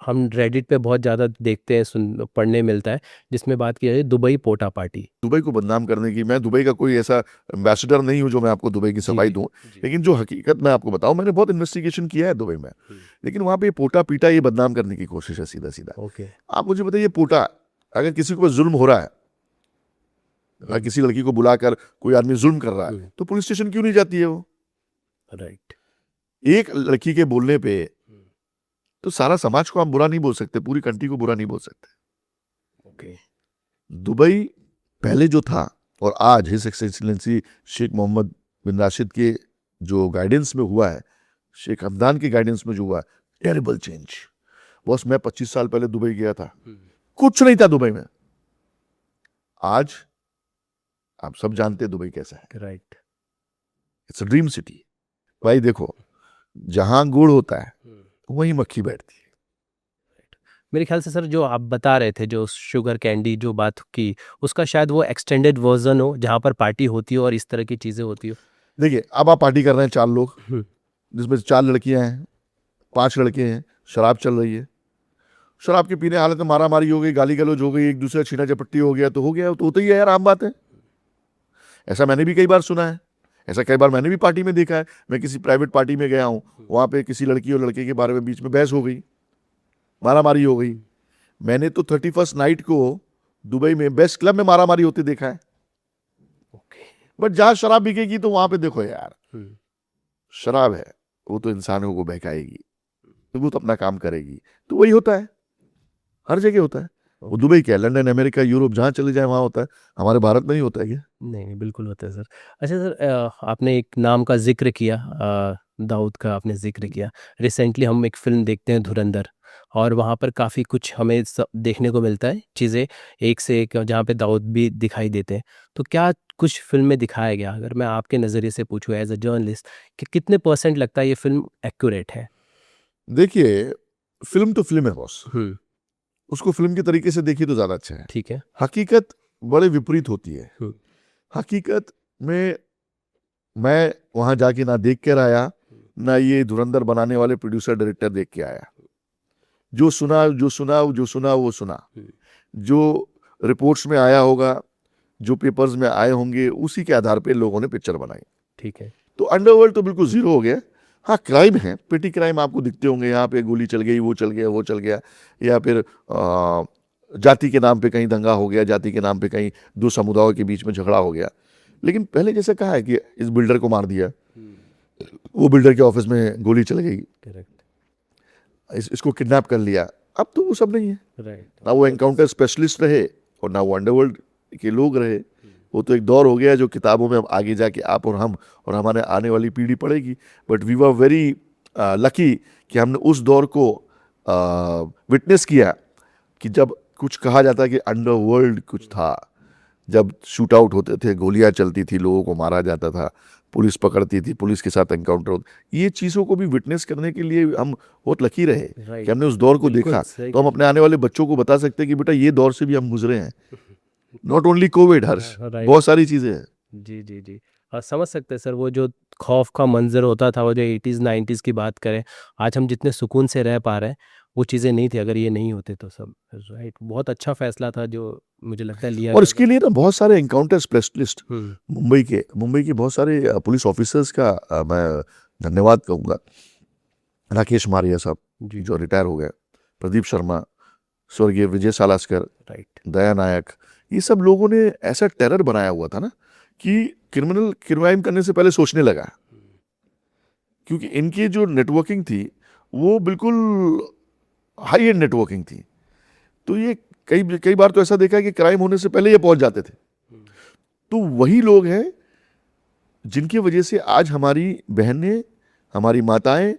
हम रेडिट पे बहुत ज़्यादा देखते हैं, सुन पढ़ने मिलता है, जिसमें बात की जाए दुबई पोटा पार्टी। दुबई को बदनाम करने की, मैं दुबई का कोई ऐसा एम्बेसडर नहीं हूं जो मैं आपको दुबई की सफाई दूं, लेकिन जो हकीकत मैं आपको बताऊं, मैंने बहुत इन्वेस्टिगेशन किया है दुबई में, लेकिन वहां पे पोटा पीटा ये बदनाम करने की कोशिश है, सीधा सीधा। ओके। आप मुझे बताइए, पोटा, अगर किसी को जुल्म हो रहा है, अगर किसी लड़की को बुलाकर कोई आदमी जुल्म कर रहा है, तो पुलिस स्टेशन क्यों नहीं जाती है वो? राइट। एक लड़की के बोलने पे तो सारा समाज को आप बुरा नहीं बोल सकते, पूरी कंट्री को बुरा नहीं बोल सकते। ओके। दुबई पहले जो था और आज हिज एक्सेलेंसी शेख मोहम्मद बिन राशिद के जो गाइडेंस में हुआ है, शेख हमदान के गाइडेंस में जो हुआ है, टेरिबल चेंज। बॉस, मैं 25 साल पहले दुबई गया था, कुछ नहीं था दुबई में। आज आप सब जानते हैं दुबई कैसा है। Right. It's a dream city. भाई देखो, जहां गुड़ होता है वहीं मक्खी बैठती है। मेरे ख्याल से सर जो आप बता रहे थे, जो शुगर कैंडी जो बात की, उसका शायद वो एक्सटेंडेड वर्जन हो जहाँ पर पार्टी होती हो और इस तरह की चीज़ें होती हो। देखिए, अब आप पार्टी कर रहे हैं 4 लोग, जिसमें 4 लड़कियां हैं, 5 लड़के हैं, शराब चल रही है, शराब के पीने हालत में मारा मारी हो गई, गाली गलौज हो गई, एक दूसरे छीना झपट्टी हो गया, तो हो गया, तो होता ही है यार, आम बात है। ऐसा मैंने भी कई बार सुना है, ऐसा कई बार मैंने भी पार्टी में देखा है। मैं किसी प्राइवेट पार्टी में गया हूँ, वहाँ पे किसी लड़की और लड़के के बारे में बीच में बहस हो गई, मारामारी हो गई। मैंने तो 31st नाइट को दुबई में बेस्ट क्लब में मारामारी होते देखा है। बट जहाँ शराब बिकेगी तो वहाँ पे देखो यार, शराब है, वो तो इंसानों को बहकाएगी, तो वो तो अपना काम करेगी, तो वही होता है, हर जगह होता है। वो दुबई क्या, लंदन, अमेरिका, यूरोप, जहाँ चले जाए वहाँ होता है, हमारे भारत में नहीं होता है क्या? नहीं, बिल्कुल होता है सर। अच्छा सर, आपने एक नाम का ज़िक्र किया, दाऊद का आपने ज़िक्र किया। रिसेंटली हम एक फ़िल्म देखते हैं धुरंधर, और वहाँ पर काफ़ी कुछ हमें देखने को मिलता है, चीज़ें एक से एक, जहाँ पे दाऊद भी दिखाई देते हैं। तो क्या कुछ फ़िल्म में दिखाया गया, अगर मैं आपके नज़रिए से पूछूँ एज़ अ जर्नलिस्ट, कि कितने % लगता है ये फ़िल्म एक्यूरेट है? देखिए, फ़िल्म तो फ़िल्म है बॉस। हुँ, उसको फ़िल्म के तरीके से देखिए तो ज़्यादा अच्छा है। ठीक है। हकीकत बड़े विपरीत होती है। हुँ, हकीकत में मैं वहाँ जाके ना देख कर आया, ना ये धुरंधर बनाने वाले प्रोड्यूसर डायरेक्टर देख के आया। जो सुना वो सुना। हुँ, जो रिपोर्ट्स में आया होगा, जो पेपर्स में आए होंगे, उसी के आधार पे लोगों ने पिक्चर बनाई। ठीक है। तो अंडरवर्ल्ड तो बिल्कुल ज़ीरो हो गया। हाँ, क्राइम है, पेटी क्राइम आपको दिखते होंगे, यहाँ पे गोली चल गई, वो चल गया, वो चल गया, या फिर जाति के नाम पे कहीं दंगा हो गया, जाति के नाम पे कहीं 2 समुदायों के बीच में झगड़ा हो गया। लेकिन पहले जैसे कहा है कि इस बिल्डर को मार दिया, वो बिल्डर के ऑफिस में गोली चल गई, करेक्ट, इसको किडनैप कर लिया। अब तो वो सब नहीं है। राइट। ना वो एनकाउंटर स्पेशलिस्ट रहे और ना वो अंडरवर्ल्ड के लोग रहे। वो तो एक दौर हो गया जो किताबों में अब आगे जाके आप और हम और हमारे आने वाली पीढ़ी पढ़ेगी। But we were very lucky कि हमने उस दौर को विटनेस किया, कि जब कुछ कहा जाता है कि अंडरवर्ल्ड कुछ था, जब शूट आउट होते थे, गोलियां चलती थी, लोगों को मारा जाता था, पुलिस पकड़ती थी, पुलिस के साथ एनकाउंटर होता, ये चीज़ों को भी विटनेस करने के लिए हम बहुत लकी रहे राइट, कि हमने उस दौर को बिल्कुल देखा। सही तो हम अपने आने वाले बच्चों को बता सकते हैं कि बेटा ये दौर से भी हम गुजरे हैं। Not only Covid Harsh, right. बहुत सारी चीज़ें हैं। जी, जी, जी। समझ सकते हैं सर, वो जो खौफ का मंज़र होता था, वो जो 80s 90s की बात करें, आज हम जितने सुकून से रह पा रहे हैं, वो चीज़ें नहीं थी अगर ये नहीं होते तो सब। राइट, बहुत अच्छा फ़ैसला था जो मुझे लगता है लिया और गया। इसके लिए ना बहुत सारे एनकाउंटर स्पेशलिस्ट हुँ, मुंबई के बहुत सारे पुलिस ऑफिसर्स का मैं धन्यवाद कहूँगा। राकेश मारिया साहब जी, जो रिटायर हो गए, प्रदीप शर्मा, स्वर्गीय विजय सालास्कर, राइट, दया नायक, ये सब लोगों ने ऐसा टेरर बनाया हुआ था ना कि क्रिमिनल क्राइम करने से पहले सोचने लगा, क्योंकि इनकी जो नेटवर्किंग थी वो बिल्कुल हाई एंड नेटवर्किंग थी। तो ये कई कई बार तो ऐसा देखा है कि क्राइम होने से पहले ये पहुंच जाते थे। तो वही लोग हैं जिनकी वजह से आज हमारी बहनें, हमारी माताएं,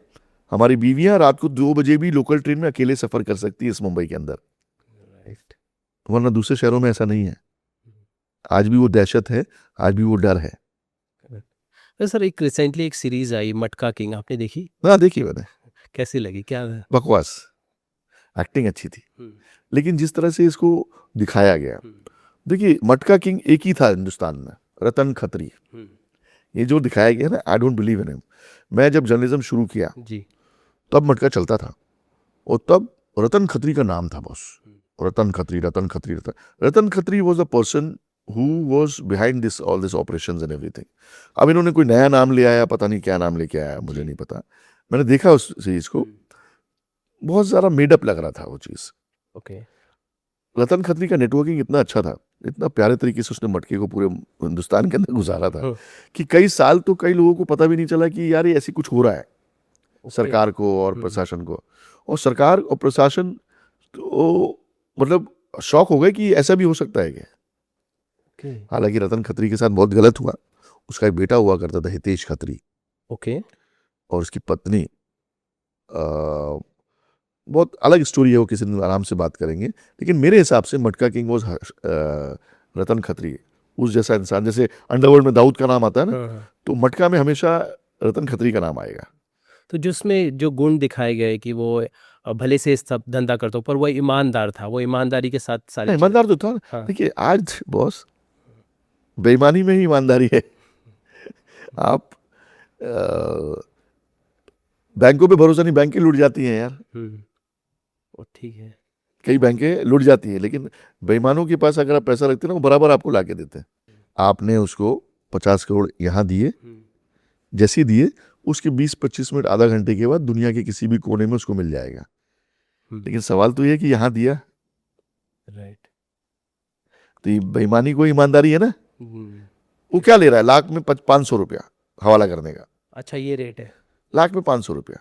हमारी बीवियां रात को 2 बजे भी लोकल ट्रेन में अकेले सफर कर सकती है इस मुंबई के अंदर, राइट। वरना दूसरे शहरों में ऐसा नहीं है। आज भी वो दहशत है, आज भी वो डर है। तो सर, एक रिसेंटली एक सीरीज़ आई मटका किंग, आपने देखी? हाँ, देखिए मैंने, कैसी लगी? क्या? बकवास, एक्टिंग अच्छी थी, हुँ, लेकिन जिस तरह से इसको दिखाया गया, हुँ, देखिए मटका किंग एक ही था हिंदुस्तान में, रतन खत्री। हुँ, ये जो दिखाया गया ना, I don't believe in him. मैं जब जर्नलिज्म शुरू किया जी, तब मटका चलता था, और तब रतन खत्री का नाम था boss. Ratan Khatri, Ratan Khatri, Ratan Khatri was a person who was behind this all this operations and everything. अब इन्होंने कोई नया नाम ले आया, पता नहीं क्या नाम लेके आया, मुझे नहीं पता। मैंने देखा उस चीज को, बहुत ज़्यादा मेडअप लग रहा था वो चीज़। ओके, रतन खत्री का नेटवर्किंग इतना अच्छा था, इतना प्यारे तरीके से उसने मटके को पूरे हिंदुस्तान के अंदर गुजारा था, हाँ, कि कई साल तो कई लोगों को पता भी नहीं चला कि यार ये ऐसी कुछ हो रहा है, ओके, सरकार को और प्रशासन को। और सरकार और प्रशासन तो मतलब शॉक हो गए कि ऐसा भी हो सकता है क्या। ओके, हालांकि रतन खत्री के साथ बहुत गलत हुआ। उसका एक बेटा हुआ करता था, हितेश खत्री, ओके, और उसकी पत्नी, अ, बहुत अलग स्टोरी है, वो किसी दिन आराम से बात करेंगे। लेकिन मेरे हिसाब से मटका किंग वॉज रतन खत्री, उस जैसा इंसान। जैसे अंडरवर्ल्ड में दाऊद का नाम आता है ना, हाँ, हाँ। तो मटका में हमेशा रतन खत्री का नाम आएगा। तो जिसमें जो गुण दिखाए गए कि वो भले से सब धंधा करता हो, पर वो ईमानदार था, वो ईमानदारी के साथ सारी चीज़ें। ईमानदार तो था। हाँ, देखिए आज बॉस बेईमानी में ही ईमानदारी है। आप बैंकों पे भरोसा नहीं, बैंकें लूट जाती हैं यार। वो ठीक है। कई बैंकें लूट जाती हैं, लेकिन बेईमानों के पास अगर आप पैसा रखते हैं ना, वो बराबर आपको ला के देते हैं। आपने उसको 50 करोड़ यहाँ दिए, जैसे दिए उसके 20-25 मिनट, आधा घंटे के बाद दुनिया के किसी भी कोने में उसको मिल जाएगा। लेकिन सवाल तो ये है कि यहाँ दिया, राइट। तो ये बेईमानी को ईमानदारी है ना। वो क्या ले रहा है, लाख में 500 रुपया हवाला करने का, अच्छा, ये रेट है। लाख में 500 रुपया।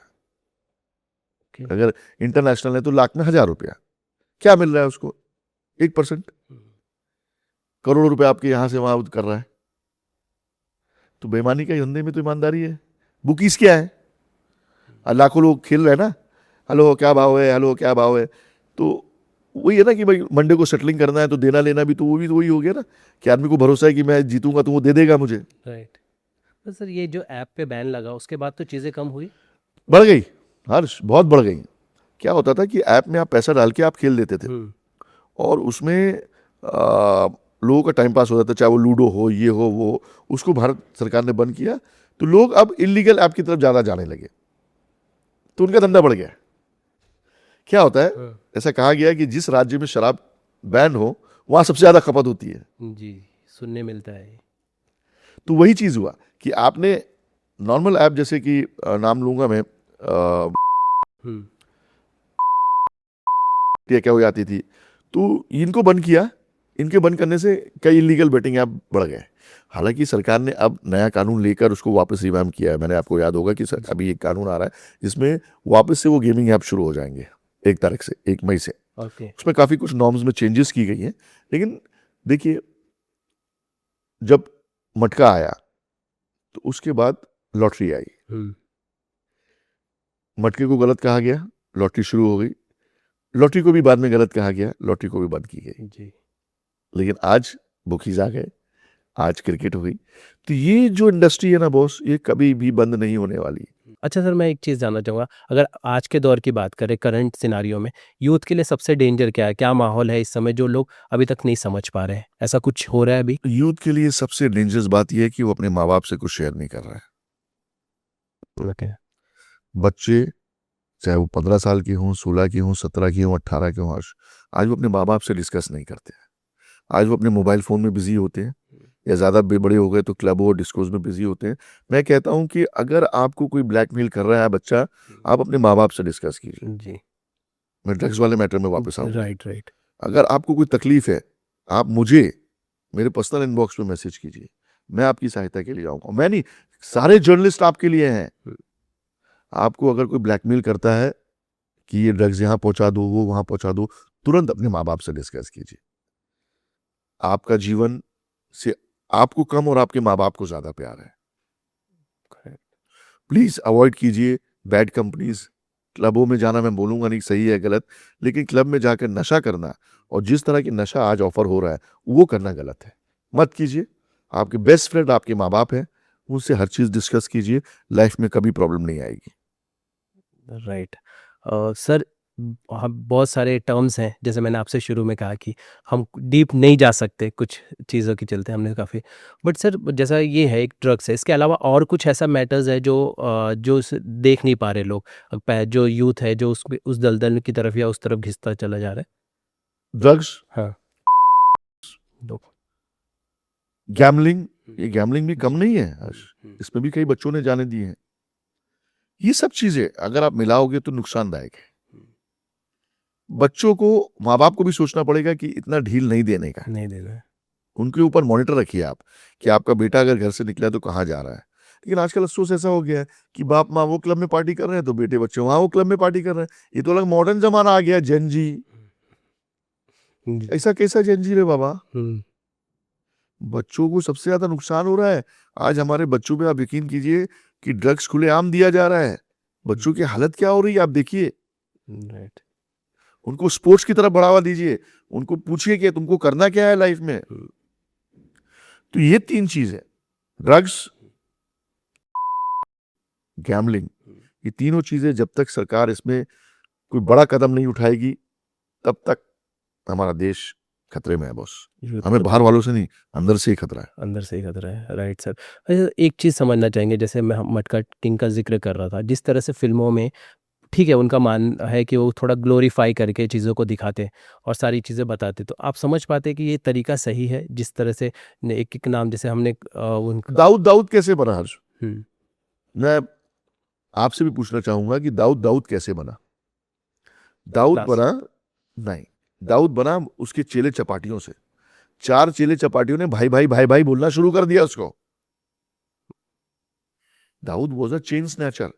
ओके। अगर इंटरनेशनल है तो लाख में 1000 रुपया। क्या मिल रहा है उसको? 1%। करोड़ों रुपए आपके यहां से वहां कर रहा है। तो बेईमानी का धंधे में तो ईमानदारी है। बुकीज क्या है? लाखों लोग खेल रहे हैं ना। हेलो क्या भाव है, हेलो क्या भाव है। तो वही है ना कि भाई मंडे को सेटलिंग करना है तो देना लेना भी तो वो भी तो वही हो गया ना कि आदमी को भरोसा है कि मैं जीतूंगा तो वो दे देगा मुझे। राइट। तो सर ये जो ऐप पे बैन लगा उसके बाद तो चीज़ें कम हुई। बढ़ गई, हर्ष बहुत बढ़ गई। क्या होता था कि ऐप में आप पैसा डाल के आप खेल देते थे और उसमें लोगों का टाइम पास हो जाता, चाहे वो लूडो हो, ये हो, वो। उसको भारत सरकार ने बंद किया तो लोग अब इलीगल ऐप की तरफ ज़्यादा जाने लगे, तो उनका धंधा बढ़ गया। क्या होता है, ऐसा कहा गया है कि जिस राज्य में शराब बैन हो वहाँ सबसे ज़्यादा खपत होती है। जी, सुनने मिलता है। तो वही चीज़ हुआ कि आपने नॉर्मल ऐप जैसे कि नाम लूँगा मैं, हम्म, क्या हो जाती थी, तो इनको बंद किया। इनके बंद करने से कई इलीगल बेटिंग ऐप बढ़ गए। हालांकि सरकार ने अब नया कानून लेकर उसको वापस रिवैम्प किया है। मैंने आपको याद होगा कि अभी एक कानून आ रहा है जिसमें वापस से वो गेमिंग ऐप शुरू हो जाएंगे 1 तारीख से, 1 मई से। ओके। उसमें काफ़ी कुछ नॉर्म्स में चेंजेस की गई हैं। लेकिन देखिए, जब मटका आया तो उसके बाद लॉटरी आई। मटके को गलत कहा गया, लॉटरी शुरू हो गई। लॉटरी को भी बाद में गलत कहा गया, लॉटरी को भी बंद की गई। जी। लेकिन आज बुकीज आ गए, आज क्रिकेट हो गई। तो ये जो इंडस्ट्री है ना बॉस, ये कभी भी बंद नहीं होने वाली। अच्छा सर, मैं एक चीज़ जानना चाहूँगा, अगर आज के दौर की बात करें करंट सिनारियो में, यूथ के लिए सबसे डेंजर क्या है? क्या माहौल है इस समय जो लोग अभी तक नहीं समझ पा रहे हैं? ऐसा कुछ हो रहा है अभी? यूथ के लिए सबसे डेंजरस बात यह है कि वो अपने माँ बाप से कुछ शेयर नहीं कर रहा है। ओके। बच्चे, चाहे वो 15 साल के हों, 16 के हों, 17 के हों, 18 के हों, आज वो अपने माँ बाप से डिस्कस नहीं करते हैं। आज वो अपने मोबाइल फ़ोन में बिजी होते हैं, या ज़्यादा बड़े हो गए तो क्लब और डिस्कोज में बिजी होते हैं। मैं कहता हूं कि अगर आपको कोई ब्लैकमेल कर रहा है बच्चा, आप अपने माँ बाप से डिस्कस कीजिए। जी। मैं ड्रग्स वाले मैटर में वापस आऊंगा। Right, right. अगर आपको कोई तकलीफ है, आप मुझे मेरे पर्सनल इनबॉक्स में मैसेज कीजिए, मैं आपकी सहायता के लिए आऊंगा। मैं नहीं, सारे जर्नलिस्ट आपके लिए हैं। आपको अगर कोई ब्लैकमेल करता है कि ये ड्रग्स यहाँ पहुंचा दो, वो वहां पहुंचा दो, तुरंत अपने माँ बाप से डिस्कस कीजिए। आपका जीवन से आपको कम और आपके माँ बाप को ज्यादा प्यार है। प्लीज अवॉइड कीजिए बैड कंपनीज। क्लबों में जाना मैं बोलूंगा नहीं सही है गलत, लेकिन क्लब में जाकर नशा करना और जिस तरह की नशा आज ऑफर हो रहा है वो करना गलत है। मत कीजिए। आपके बेस्ट फ्रेंड आपके माँ बाप हैं, उनसे हर चीज डिस्कस कीजिए, लाइफ में कभी प्रॉब्लम नहीं आएगी। राइट। सर, हम बहुत सारे टर्म्स हैं, जैसे मैंने आपसे शुरू में कहा कि हम डीप नहीं जा सकते कुछ चीज़ों के चलते, हमने काफ़ी। बट सर, जैसा ये है एक ड्रग्स है, इसके अलावा और कुछ ऐसा मैटर्स है जो देख नहीं पा रहे लोग, जो यूथ है जो उस दलदल की तरफ या उस तरफ घिसता चला जा रहा है। ड्रग्स, हाँ। लोग। गैमलिंग, ये गैमलिंग भी कम नहीं है, इसमें भी कई बच्चों ने जाने दिए हैं। ये सब चीजें अगर आप मिलाओगे तो नुकसानदायक है। बच्चों को, माँ बाप को भी सोचना पड़ेगा कि इतना ढील नहीं देने का। नहीं देना है। उनके ऊपर मॉनिटर रखिए आप कि आपका बेटा अगर घर से निकला तो कहाँ जा रहा है। लेकिन आजकल अफसोस ऐसा हो गया है कि बाप माँ वो क्लब में पार्टी कर रहे हैं तो बेटे बच्चे वहां वो क्लब में पार्टी कर रहे हैं। ये तो अलग मॉडर्न जमाना आ गया, जेनजी। जी। ऐसा कैसा जेनजी रे बाबा? हम्म। बच्चों को सबसे ज्यादा नुकसान हो रहा है। आज हमारे बच्चों में आप यकीन कीजिए कि ड्रग्स खुलेआम दिया जा रहा है। बच्चों की हालत क्या हो रही है आप देखिए। राइट। उनको स्पोर्ट्स की तरफ बढ़ावा दीजिए, उनको पूछिए कि तुमको करना क्या है लाइफ में। तो ये 3 चीज है, ड्रग्स, गैमलिंग, ये तीनों चीजें जब तक सरकार इसमें कोई बड़ा कदम नहीं उठाएगी तब तक हमारा देश खतरे में है बॉस। हमें बाहर वालों से नहीं, अंदर से ही खतरा है। अंदर से ही खतरा है। Right sir. अच्छा, एक चीज़ समझना चाहेंगे, जैसे मैं मटका किंग का जिक्र कर रहा था, जिस तरह से फिल्मों में, ठीक है, उनका मान है कि वो थोड़ा ग्लोरीफाई करके चीज़ों को दिखाते और सारी चीज़ें बताते, तो आप समझ पाते कि ये तरीका सही है जिस तरह से एक एक नाम जैसे हमने उनका। दाऊद दाऊद कैसे बना हर्ष? हम्म। मैं आपसे भी पूछना चाहूंगा कि दाऊद दाऊद कैसे बना? दाऊद क्लास। बना नहीं, दाऊद बना उसके चेले चपाटियों से। 4 चेले चपाटियों ने भाई भाई भाई भाई बोलना शुरू कर दिया उसको। Dawood was a chain snatcher.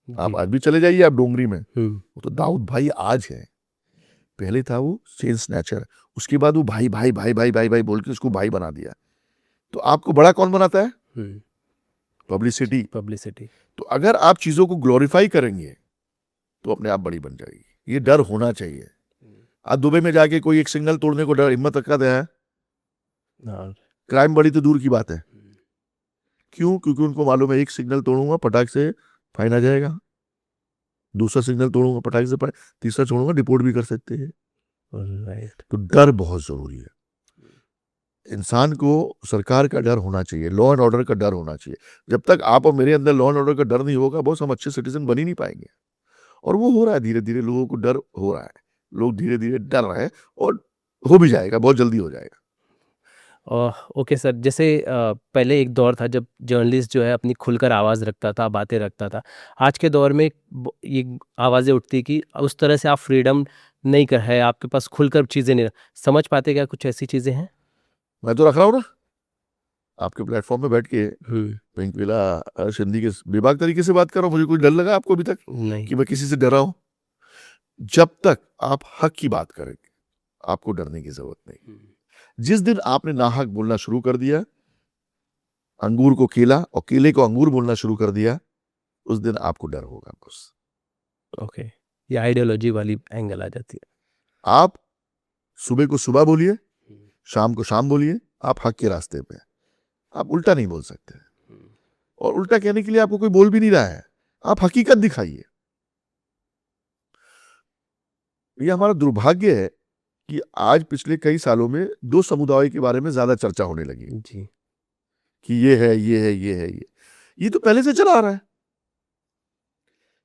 आप आज भी चले जाइए आप डोंगरी में, वो तो दाऊद भाई आज है। पहले था वो चेन स्नैचर, उसके बाद वो भाई भाई भाई भाई भाई भाई बोल के उसको भाई बना दिया। तो आपको बड़ा कौन बनाता है? पब्लिसिटी। पब्लिसिटी। तो अगर आप चीजों को ग्लोरीफाई करेंगे तो अपने आप बड़ी बन जाएगी। ये डर होना चाहिए। आज दुबई में जाके कोई एक सिग्नल तोड़ने को डर हिम्मत रखता है, क्राइम बड़ी तो दूर की बात है। क्यों? क्योंकि उनको मालूम है एक सिग्नल तोड़ूंगा पटाख से फाइन आ जाएगा, दूसरा सिग्नल तोड़ूंगा पटाख से तीसरा छोड़ूंगा डिपोर्ट भी कर सकते हैं। राइट। तो डर बहुत जरूरी है। इंसान को सरकार का डर होना चाहिए, लॉ एंड ऑर्डर का डर होना चाहिए। जब तक आप और मेरे अंदर लॉ एंड ऑर्डर का डर नहीं होगा बॉस, हम अच्छे सिटीजन बन ही नहीं पाएंगे। और वो हो रहा है, धीरे धीरे लोगों को डर हो रहा है, लोग धीरे धीरे डर रहे हैं और हो भी जाएगा, बहुत जल्दी हो जाएगा। ओके सर, जैसे पहले एक दौर था जब जर्नलिस्ट जो है अपनी खुलकर आवाज़ रखता था, बातें रखता था। आज के दौर में ये आवाज़ें उठती कि उस तरह से आप फ्रीडम नहीं कर है, आपके पास खुलकर चीज़ें नहीं समझ पाते। क्या कुछ ऐसी चीज़ें हैं? मैं तो रख रहा हूँ ना आपके प्लेटफॉर्म में बैठ के, पिंक विला हिंदी के बेबाक तरीके से बात कर रहा हूँ। मुझे कोई डर लगा आपको अभी तक नहीं। कि मैं किसी से डरा हूँ? जब तक आप हक की बात करेंगे आपको डरने की जरूरत नहीं। जिस दिन आपने नाहक बोलना शुरू कर दिया, अंगूर को केला और केले को अंगूर बोलना शुरू कर दिया, उस दिन आपको डर होगा बस। ओके, ये आइडियोलॉजी वाली एंगल आ जाती है। आप सुबह को सुबह बोलिए, शाम को शाम बोलिए, आप हक के रास्ते पे हैं। आप उल्टा नहीं बोल सकते, और उल्टा कहने के लिए आपको कोई बोल भी नहीं रहा है। आप हकीकत दिखाइए। ये हमारा दुर्भाग्य है कि आज पिछले कई सालों में दो समुदायों के बारे में ज्यादा चर्चा होने लगी जी। कि ये है, ये है, ये है, ये तो पहले से चला आ रहा है।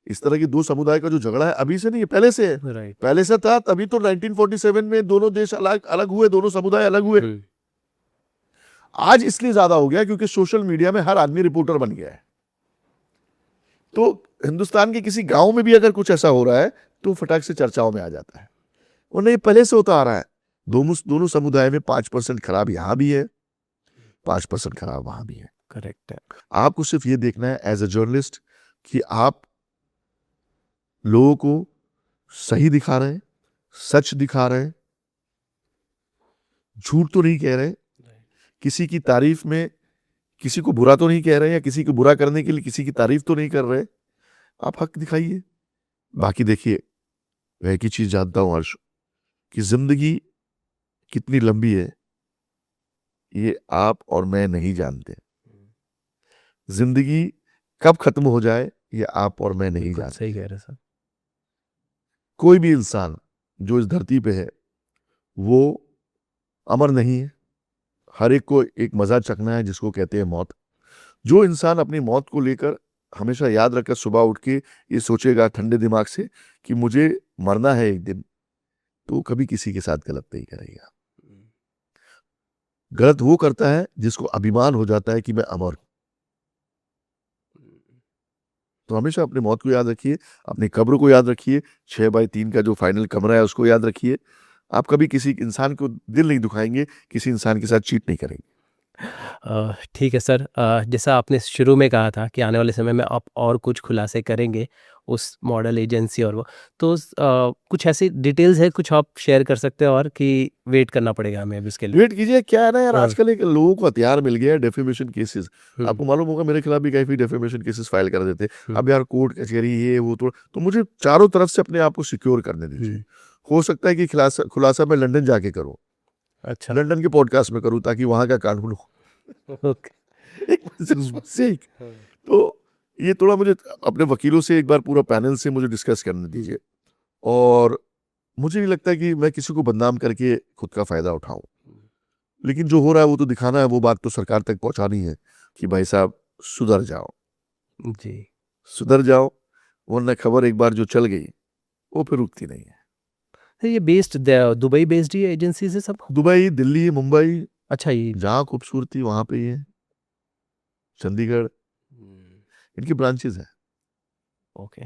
इस तरह की दो समुदाय का जो झगड़ा है अभी से नहीं है, पहले से है। राइट। पहले से था, तभी तो 1947 में दोनों देश अलग अलग हुए, दोनों समुदाय अलग हुए। आज इसलिए ज्यादा हो गया क्योंकि सोशल मीडिया में हर आदमी रिपोर्टर बन गया है। तो हिंदुस्तान के किसी गांव में भी अगर कुछ ऐसा हो रहा है तो फटाक से चर्चाओं में आ जाता है। और नहीं, पहले से होता आ रहा है। दोनों समुदाय में 5% खराब यहां भी है, 5% खराब वहां भी है। करेक्ट है। आपको सिर्फ ये देखना है एज ए जर्नलिस्ट कि आप लोगों को सही दिखा रहे हैं, सच दिखा रहे हैं, झूठ तो नहीं कह रहे, किसी की तारीफ में किसी को बुरा तो नहीं कह रहे, या किसी को बुरा करने के लिए किसी की तारीफ तो नहीं कर रहे। आप हक दिखाइए। बाकी देखिए, मैं एक ही चीज जानता हूं हर्ष, कि जिंदगी कितनी लंबी है ये आप और मैं नहीं जानते। जिंदगी कब खत्म हो जाए ये आप और मैं नहीं जानते। सही कह रहे सर। कोई भी इंसान जो इस धरती पे है वो अमर नहीं है। हर एक को एक मजा चखना है जिसको कहते हैं मौत। जो इंसान अपनी मौत को लेकर हमेशा याद रखकर सुबह उठ के ये सोचेगा ठंडे दिमाग से कि मुझे मरना है एक दिन, तो कभी किसी के साथ गलत नहीं करेगा। गलत वो करता है जिसको अभिमान हो जाता है कि मैं अमर हूं। तो हमेशा अपनी मौत को याद रखिए, अपनी कब्र को याद रखिए, 6x3 का जो फाइनल कमरा है उसको याद रखिए। आप कभी किसी इंसान को दिल नहीं दुखाएंगे, किसी इंसान के साथ चीट नहीं करेंगे। ठीक है सर, जैसा आपने शुरू में कहा था कि आने वाले समय में आप और कुछ खुलासे करेंगे उस मॉडल एजेंसी और वो, तो कुछ ऐसी डिटेल्स है कुछ आप शेयर कर सकते हैं और कि वेट करना पड़ेगा हमें अभी इसके लिए? वेट कीजिए। क्या है ना यार, हाँ। आजकल एक लोगों को हथियार मिल गया है, डेफेमेशन केसेस। हम्म। आपको मालूम होगा मेरे खिलाफ भी काफी डेफेमेशन केसेस फाइल कर देते। हम्म। अब यार कोर्ट कचहरी ये वो तो मुझे चारों तरफ से अपने आप को सिक्योर करने दीजिए। हो सकता है कि खुलासा मैं लंदन जाके करूं, अच्छा। लंदन के पॉडकास्ट में करूं, ताकि वहां का कानून ओके। एक तो ये थोड़ा मुझे अपने वकीलों से एक बार पूरा पैनल से मुझे डिस्कस करने दीजिए। और मुझे नहीं लगता कि मैं किसी को बदनाम करके खुद का फायदा उठाऊं, लेकिन जो हो रहा है वो तो दिखाना है, वो बात तो सरकार तक पहुंचानी है कि भाई साहब सुधर जाओ, जी। सुधर जाओ, वरना खबर एक बार जो चल गई वो फिर रुकती नहीं है। तो ये दुबई बेस्ड ही एजेंसी से सब? दुबई, दिल्ली, मुंबई, अच्छा, ये जहाँ खूबसूरती वहां पे ही है, चंडीगढ़, इनकी ब्रांचेस हैं। Okay.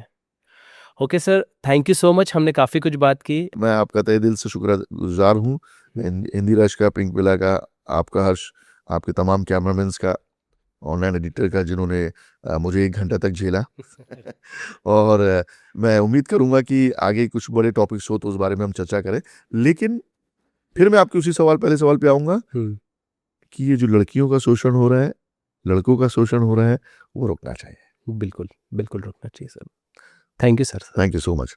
Okay sir, thank you so much, हमने काफ़ी कुछ बात की। मैं आपका तहे दिल से शुक्रगुजार हूँ, हिंदी रश का, पिंक विला का, आपका हर्ष, आपके तमाम कैमरामैन का, ऑनलाइन एडिटर का, जिन्होंने मुझे 1 घंटा तक झेला। और मैं उम्मीद करूंगा कि आगे कुछ बड़े टॉपिक्स हो तो उस बारे में हम चर्चा करें। लेकिन फिर मैं आपके उसी पहले सवाल पे आऊंगा कि ये जो लड़कियों का शोषण हो रहा है, लड़कों का शोषण हो रहा है, वो रुकना चाहिए। बिल्कुल बिल्कुल रुकना चाहिए sir. Thank you sir. Thank you so much.